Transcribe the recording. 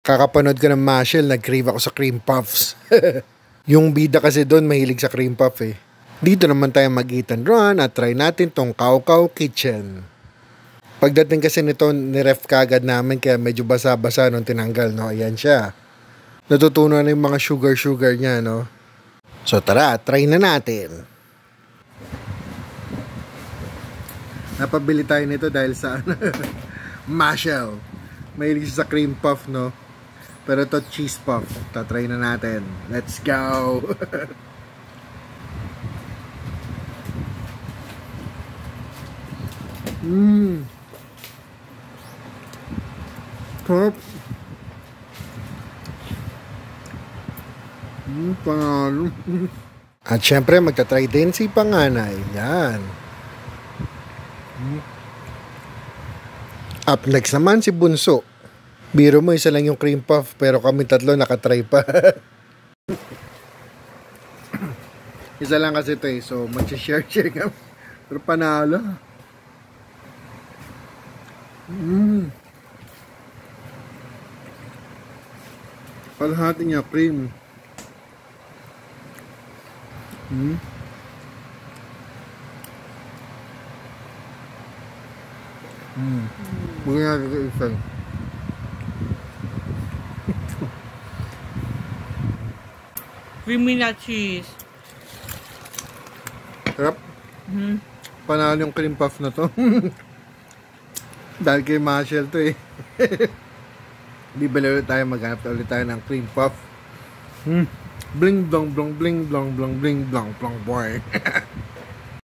Kakapanood ko ng Mashal, nag-crave ako sa cream puffs. Yung bida kasi doon mahilig sa cream puff eh. Dito naman tayo mag-eat and run at try natin tong Cow Cow Kitchen. Pagdating kasi nito, niref kagad namin kaya medyo basa-basa nung tinanggal, no? Ayan siya. Natutunan na yung mga sugar niya, no? So tara, try na natin. Napabili tayo nito dahil sa Mashal. Mahilig sa cream puff, no? Pero ito cheese puff. Tatry na natin. Let's go! Sarap. Panalo. At syempre, magta-try din si Panganay. Yan. Up next naman si Bunso. Biro mo, isa lang yung cream puff, pero kami tatlo nakatry pa. Isa lang kasi ito eh, so mag-share kami. Pero panalo. Palahati niya, cream. Bugyan natin ito isa. Creamy na cheese. Sarap. Panalo yung cream puff na to. Dahil kay Mashal to eh. Bibili ulit tayo, maghanap ulit tayo ng cream puff. Bling blong blong bling blong blong bling blong blong boy.